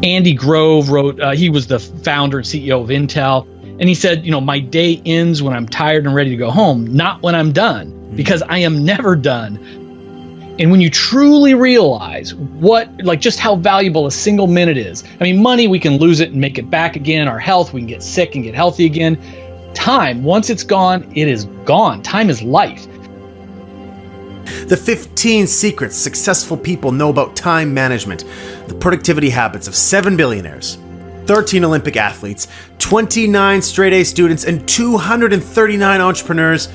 Andy Grove wrote, he was the founder and CEO of Intel. And he said, my day ends when I'm tired and ready to go home, not when I'm done, because I am never done. And when you truly realize just how valuable a single minute is, money, we can lose it and make it back again. Our health, we can get sick and get healthy again. Time, once it's gone, it is gone. Time is life. The 15 secrets successful people know about time management. The productivity habits of 7 billionaires, 13 Olympic athletes, 29 straight A students, and 239 entrepreneurs.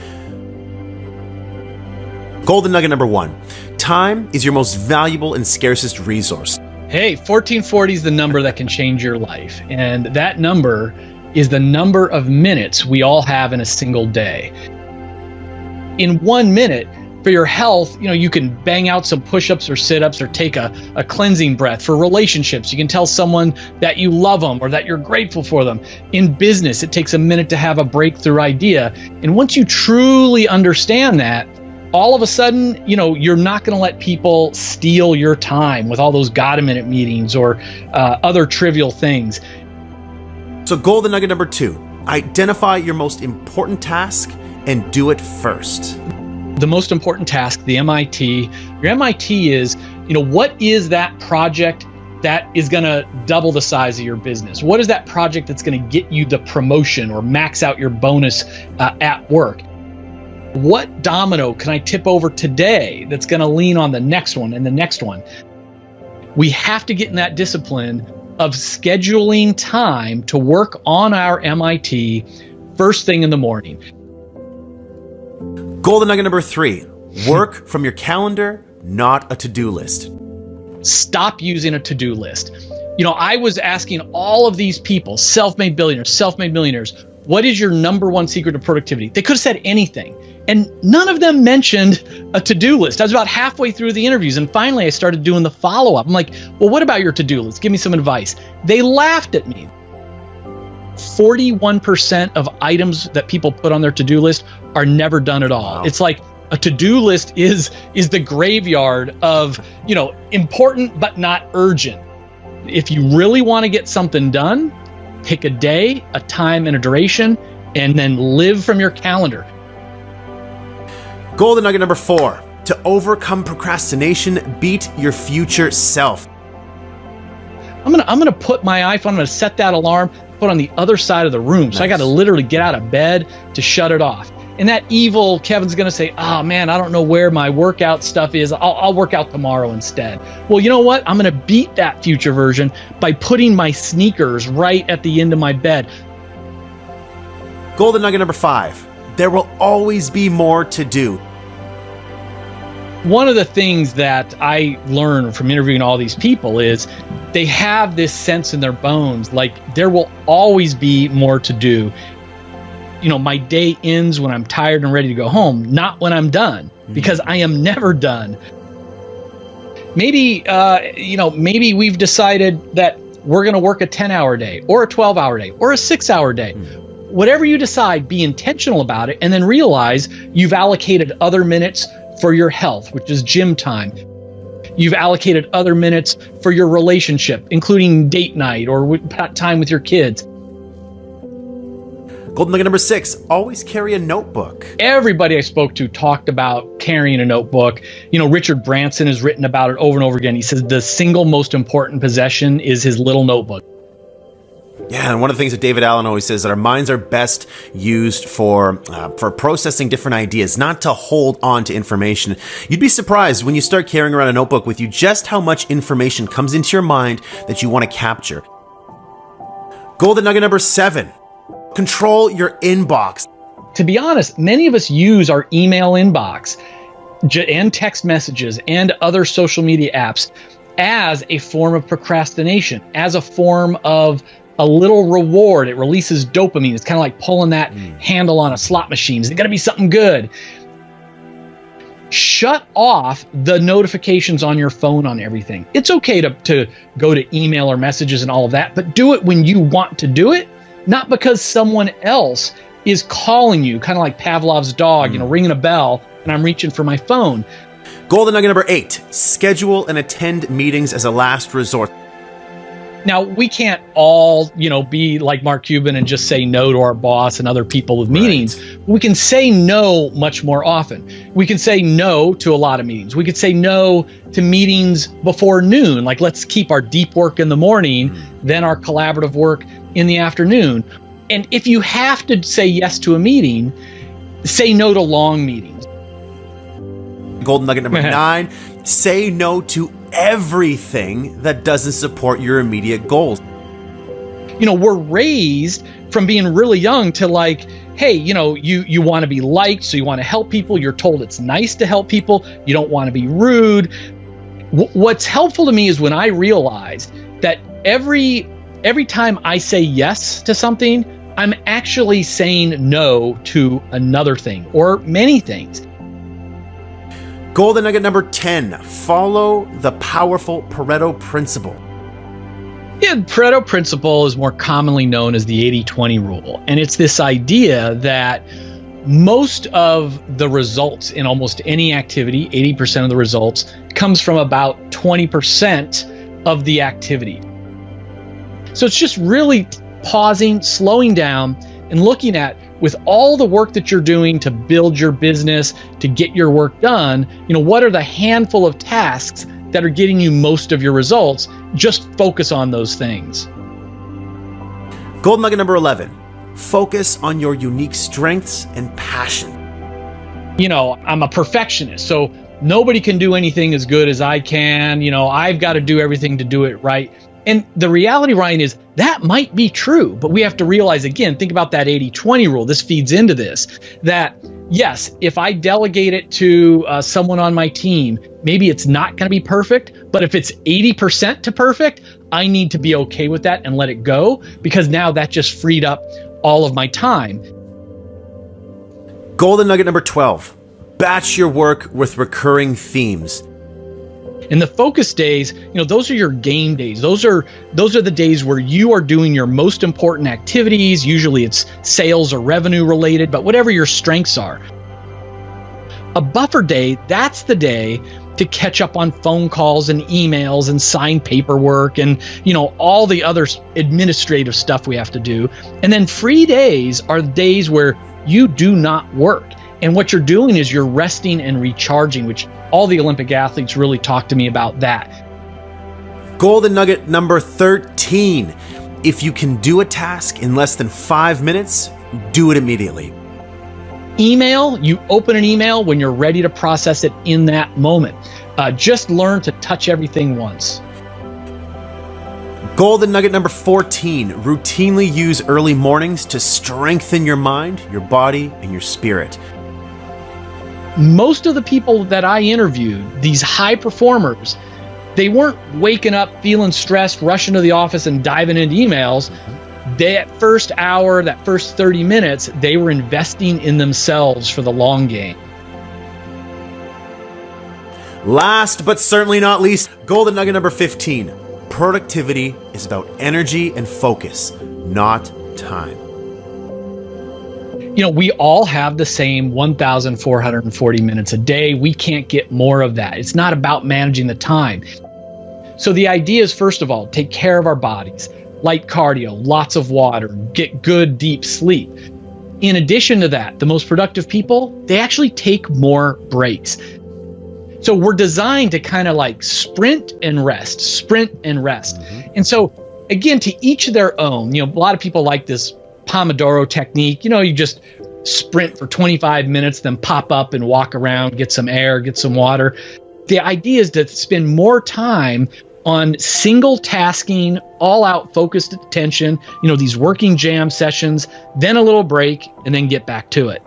Golden nugget number 1. Time is your most valuable and scarcest resource. Hey, 1440 is the number that can change your life. And that number is the number of minutes we all have in a single day. In 1 minute, for your health, you can bang out some push-ups or sit-ups or take a cleansing breath. For relationships, you can tell someone that you love them or that you're grateful for them. In business, it takes a minute to have a breakthrough idea. And once you truly understand that, all of a sudden, you're not going to let people steal your time with all those got-a-minute meetings or other trivial things. So golden nugget number 2, identify your most important task and do it first. The most important task, the MIT, your MIT is, what is that project that is going to double the size of your business? What is that project that's going to get you the promotion or max out your bonus at work? What domino can I tip over today that's going to lean on the next one and the next one? We have to get in that discipline of scheduling time to work on our MIT first thing in the morning. Golden nugget number 3, work from your calendar, not a to-do list. Stop using a to-do list. I was asking all of these people, self-made billionaires, self-made millionaires, what is your number 1 secret of productivity? They could have said anything. And none of them mentioned a to-do list. I was about halfway through the interviews, and finally I started doing the follow-up. I'm like, well, what about your to-do list? Give me some advice. They laughed at me. 41% of items that people put on their to-do list are never done at all. Wow. It's like a to-do list is the graveyard of, important but not urgent. If you really want to get something done, pick a day, a time, and a duration, and then live from your calendar. Golden nugget number 4, to overcome procrastination, beat your future self. I'm gonna put my iPhone, I'm gonna set that alarm, put on the other side of the room. So I got to literally get out of bed to shut it off. And that evil Kevin's going to say, oh man, I don't know where my workout stuff is. I'll work out tomorrow instead. Well, you know what? I'm going to beat that future version by putting my sneakers right at the end of my bed. Golden nugget number 5, there will always be more to do. One of the things that I learned from interviewing all these people is they have this sense in their bones, like there will always be more to do. My day ends when I'm tired and ready to go home, not when I'm done, because I am never done. Maybe, maybe we've decided that we're going to work a 10-hour day or a 12-hour day or a 6-hour day. Whatever you decide, be intentional about it, and then realize you've allocated other minutes for your health, which is gym time. You've allocated other minutes for your relationship, including date night or time with your kids. Golden nugget number 6, always carry a notebook. Everybody I spoke to talked about carrying a notebook. Richard Branson has written about it over and over again. He says the single most important possession is his little notebook. Yeah, and one of the things that David Allen always says that our minds are best used for processing different ideas, not to hold on to information. You'd be surprised when you start carrying around a notebook with you just how much information comes into your mind that you want to capture. Golden nugget number 7, control your inbox. To be honest, many of us use our email inbox and text messages and other social media apps as a form of procrastination, as a form of a little reward. It releases dopamine. It's kind of like pulling that handle on a slot machine. Is it going to be something good? Shut off the notifications on your phone on everything. It's okay to go to email or messages and all of that, but do it when you want to do it, not because someone else is calling you, kind of like Pavlov's dog, ringing a bell, and I'm reaching for my phone. Golden nugget number 8, schedule and attend meetings as a last resort. Now, we can't all, be like Mark Cuban and just say no to our boss and other people with meetings. Right. We can say no much more often. We can say no to a lot of meetings. We could say no to meetings before noon. Like, let's keep our deep work in the morning, then our collaborative work in the afternoon. And if you have to say yes to a meeting, say no to long meetings. Golden nugget number 9, say no to everything that doesn't support your immediate goals. We're raised from being really young to like, hey, you want to be liked, so you want to help people. You're told it's nice to help people. You don't want to be rude. What's helpful to me is when I realize that every time I say yes to something, I'm actually saying no to another thing or many things. Golden nugget number 10, follow the powerful Pareto principle. Yeah, Pareto principle is more commonly known as the 80-20 rule. And it's this idea that most of the results in almost any activity, 80% of the results, comes from about 20% of the activity. So it's just really pausing, slowing down, and looking at, with all the work that you're doing to build your business, to get your work done, what are the handful of tasks that are getting you most of your results? Just focus on those things. Golden nugget number 11, focus on your unique strengths and passion. I'm a perfectionist, so nobody can do anything as good as I can. I've got to do everything to do it right. And the reality, Ryan, is that might be true, but we have to realize, again, think about that 80-20 rule. This feeds into this, that yes, if I delegate it to someone on my team, maybe it's not going to be perfect, but if it's 80% to perfect, I need to be okay with that and let it go, because now that just freed up all of my time. Golden nugget number 12, batch your work with recurring themes. In the focus days, those are your game days. Those are the days where you are doing your most important activities. Usually it's sales or revenue related, but whatever your strengths are. A buffer day, that's the day to catch up on phone calls and emails and sign paperwork and, all the other administrative stuff we have to do. And then free days are days where you do not work. And what you're doing is you're resting and recharging, which all the Olympic athletes really talk to me about that. Golden nugget number 13. If you can do a task in less than 5 minutes, do it immediately. Email, you open an email when you're ready to process it in that moment. Just learn to touch everything once. Golden nugget number 14. Routinely use early mornings to strengthen your mind, your body, and your spirit. Most of the people that I interviewed, these high performers, they weren't waking up feeling stressed, rushing to the office and diving into emails. That first hour, that first 30 minutes, they were investing in themselves for the long game. Last but certainly not least, golden nugget number 15. Productivity is about energy and focus, not time. We all have the same 1,440 minutes a day. We can't get more of that. It's not about managing the time. So the idea is, first of all, take care of our bodies, light cardio, lots of water, get good deep sleep. In addition to that, the most productive people, they actually take more breaks. So we're designed to kind of like sprint and rest. Mm-hmm. And so again, to each their own. A lot of people like this Pomodoro technique. You just sprint for 25 minutes, then pop up and walk around, get some air, get some water. The idea is to spend more time on single tasking, all out focused attention, these working jam sessions, then a little break, and then get back to it.